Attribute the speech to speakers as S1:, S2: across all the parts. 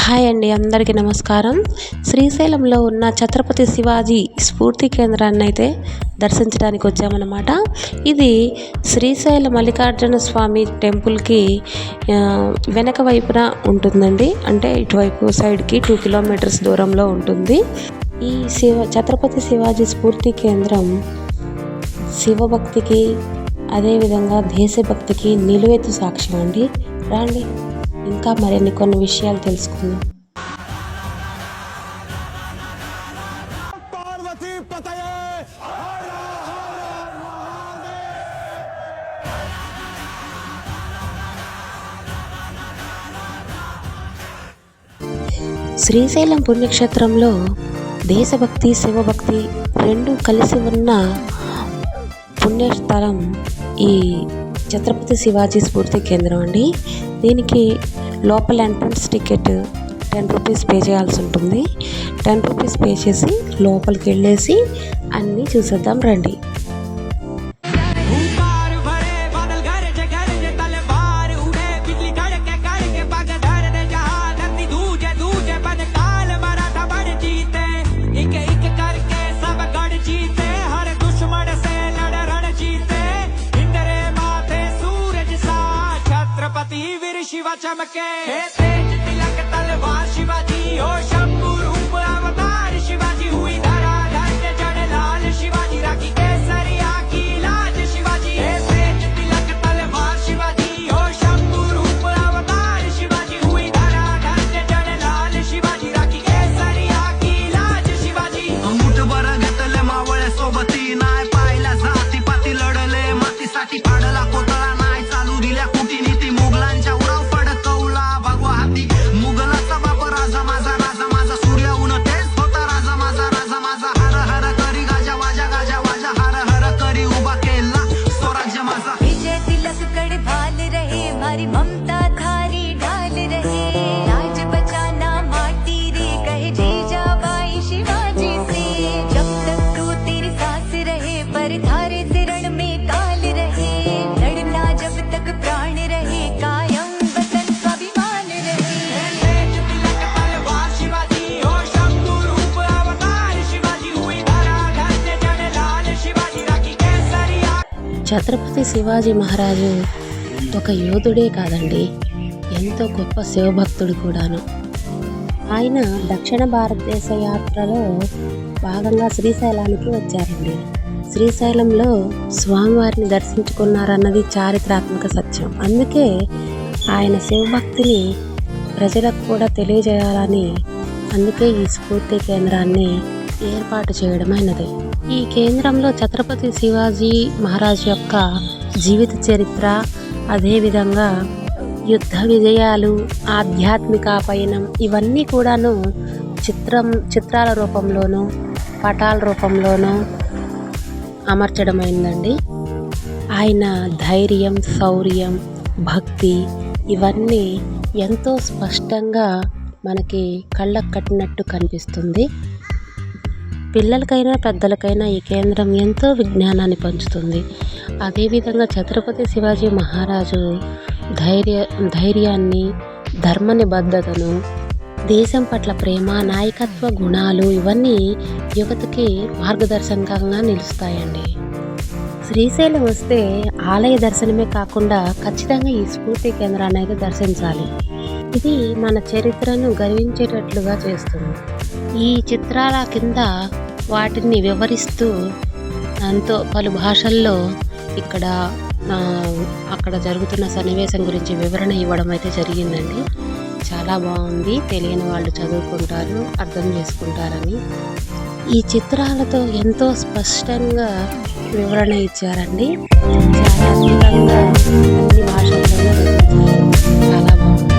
S1: Hi అండి, అందరికీ నమస్కారం. శ్రీశైలంలో ఉన్న ఛత్రపతి శివాజీ స్ఫూర్తి కేంద్రాన్ని అయితే దర్శించడానికి వచ్చామన్నమాట. ఇది శ్రీశైల మల్లికార్జున స్వామి టెంపుల్కి వెనక వైపున ఉంటుందండి. అంటే ఇటువైపు సైడ్కి 2 కిలోమీటర్స్ దూరంలో ఉంటుంది. ఈ ఛత్రపతి శివాజీ స్ఫూర్తి కేంద్రం శివభక్తికి అదేవిధంగా దేశభక్తికి నిలువెత్తు సాక్ష్యం అండి. రండి ఇంకా కొన్ని విషయాలు తెలుసుకుందాం. శ్రీశైలం పుణ్యక్షేత్రంలో దేశభక్తి శివభక్తి రెండు కలిసి ఉన్న పుణ్యస్థలం ఈ ఛత్రపతి శివాజీ స్ఫూర్తి కేంద్రం అండి. దీనికి లోపల ఎంట్రన్స్ టికెట్ 10 రూపీస్ పే చేయాల్సి ఉంటుంది. 10 రూపీస్ పే చేసి లోపలికి వెళ్ళేసి అన్నీ చూసేద్దాం రండి.
S2: शिवा चमके तेज तिलक तलवार शिवाजी हो शंभु रूप अवतार शिवाजी हुई धरा धन्य जड़ लाल शिवाजी राखी केसरिया की लाज शिवाजी तेज तिलक तलवार शिवाजी हो शंभु रूप अवतार शिवाजी हुई धरा धन्य जड़ लाल शिवाजी राखी केसरिया की लाज शिवाजी मुठ बर घेतले मावळे सोबती नाय पाहिला जाती पाती लढले मातीसाठी पाडला कोतळा नाय चालू दिल्या कुटीनीती मुघलांच्या ममता धारी ढाल रहे राज बचाना माटी रे कहे जीजाबाई शिवाजी से जब तक तू तेरी सांस रहे पर थारे से रण में काल रहे लड़ना जब तक प्राण रहे कायम वतन स्वाभिमान रहे शिवाजी हो शंभु रूप अवतार शिवाजी हुई धरा धन्य जड़ लाल शिवाजी राखी केसरिया.
S1: ఛత్రపతి శివాజీ మహారాజు ఒక యోధుడే కాదండి, ఎంతో గొప్ప శివభక్తుడు కూడాను. ఆయన దక్షిణ భారతదేశ యాత్రలో భాగంగా శ్రీశైలానికి వచ్చారండి. శ్రీశైలంలో స్వామివారిని దర్శించుకున్నారన్నది చారిత్రాత్మక సత్యం. అందుకే ఆయన శివభక్తిని ప్రజలకు కూడా తెలియజేయాలని అందుకే ఈ స్ఫూర్తి కేంద్రాన్ని ఏర్పాటు చేయడమైనది. ఈ కేంద్రంలో ఛత్రపతి శివాజీ మహారాజ్ యొక్క జీవిత చరిత్ర, అదేవిధంగా యుద్ధ విజయాలు, ఆధ్యాత్మిక పయనం ఇవన్నీ కూడాను చిత్రాల రూపంలోనూ పటాల రూపంలోనూ అమర్చడమైందండి. ఆయన ధైర్యం, శౌర్యం, భక్తి ఇవన్నీ ఎంతో స్పష్టంగా మనకి కళ్ళకు కట్టినట్టు కనిపిస్తుంది. పిల్లలకైనా పెద్దలకైనా ఈ కేంద్రం ఎంతో విజ్ఞానాన్ని పంచుతుంది. అదేవిధంగా ఛత్రపతి శివాజీ మహారాజు ధైర్యాన్ని, ధర్మ నిబద్ధతను, దేశం పట్ల ప్రేమ, నాయకత్వ గుణాలు ఇవన్నీ యువతకి మార్గదర్శకంగా నిలుస్తాయండి. శ్రీశైలం వస్తే ఆలయ దర్శనమే కాకుండా ఖచ్చితంగా ఈ స్ఫూర్తి కేంద్రాన్ని అయితే దర్శించాలి. ఇది మన చరిత్రను గర్వించేటట్లుగా చేస్తుంది. ఈ చిత్రాల కింద వాటిని వివరిస్తూ ఎంతో పలు భాషల్లో అక్కడ జరుగుతున్న సన్నివేశం గురించి వివరణ ఇవ్వడం అయితే జరిగిందండి. చాలా బాగుంది. తెలియని వాళ్ళు చదువుకుంటారు, అర్థం చేసుకుంటారని ఈ చిత్రాలతో ఎంతో స్పష్టంగా వివరణ ఇచ్చారండి. చాలా అద్భుతంగా అన్ని భాషల్లోనూ చాలా బాగుంది.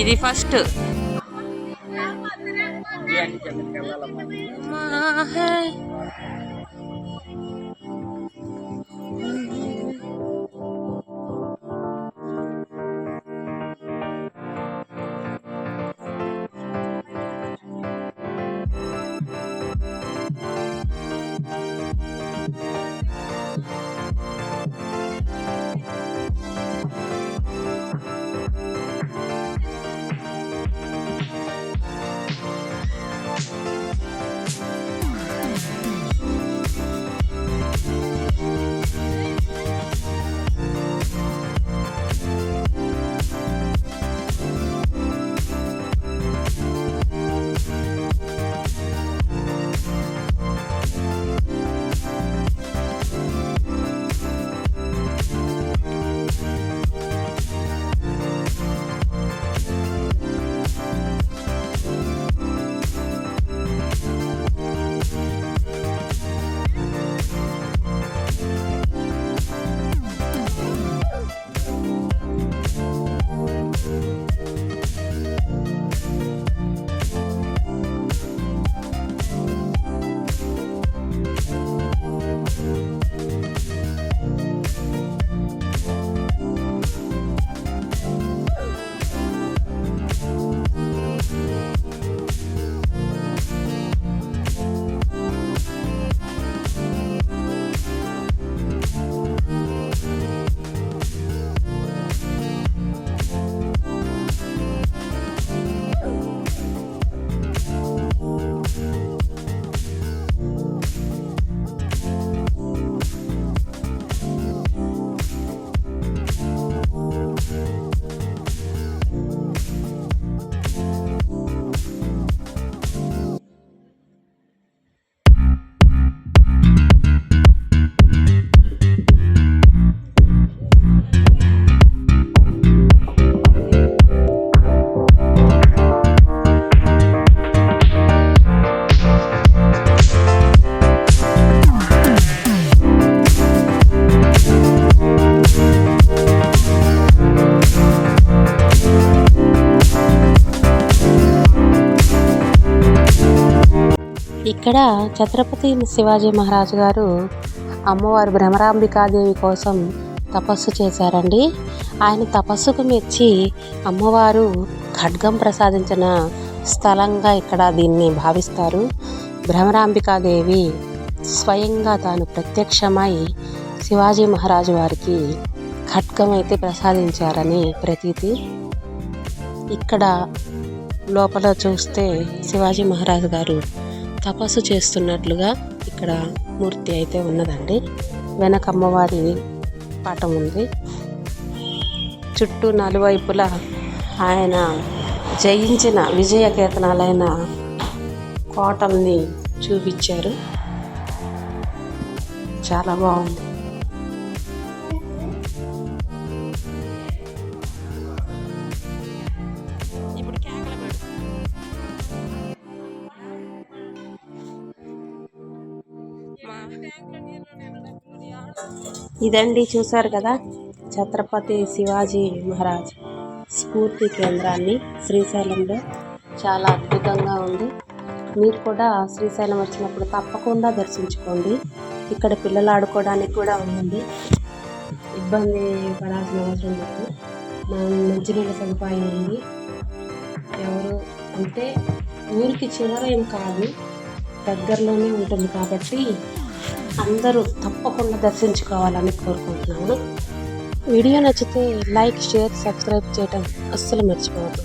S1: ఇది ఫస్ట్ ఇక్కడ ఛత్రపతి శివాజీ మహారాజు గారు అమ్మవారు భ్రమరాంబికాదేవి కోసం తపస్సు చేశారండి. ఆయన తపస్సుకు మెచ్చి అమ్మవారు ఖడ్గం ప్రసాదించిన స్థలంగా ఇక్కడ దీన్ని భావిస్తారు. భ్రమరాంబికాదేవి స్వయంగా తాను ప్రత్యక్షమై శివాజీ మహారాజు వారికి ఖడ్గం అయితే ప్రసాదించారని ప్రతీతి. ఇక్కడ లోపల చూస్తే శివాజీ మహారాజు గారు తపస్సు చేస్తున్నట్లుగా ఇక్కడ మూర్తి అయితే ఉన్నదండి. వెనక అమ్మవారి పటం ఉంది. చుట్టూ నలువైపులా ఆయన జయించిన విజయ కేతనాలైన కోటల్ని చూపించారు. చాలా బాగుంది. ఇదండి, చూసారు కదా ఛత్రపతి శివాజీ మహారాజ్ స్ఫూర్తి కేంద్రాన్ని శ్రీశైలంలో. చాలా అద్భుతంగా ఉంది. మీరు కూడా శ్రీశైలం వచ్చినప్పుడు తప్పకుండా దర్శించుకోండి. ఇక్కడ పిల్లలు ఆడుకోవడానికి కూడా ఉందండి. ఇబ్బంది పడాల్సిన అవసరం లేదు. మంచినీళ్ళ సదుపాయం ఉంది. ఎవరు అంటే ఊరికి చివర ఏం కాదు, దగ్గరలోనే ఉంటుంది కాబట్టి అందరూ తప్పకుండా దర్శించుకోవాలని కోరుకుంటున్నాను. వీడియో నచ్చితే లైక్, షేర్, సబ్స్క్రైబ్ చేయడం అస్సలు మర్చిపోవద్దు.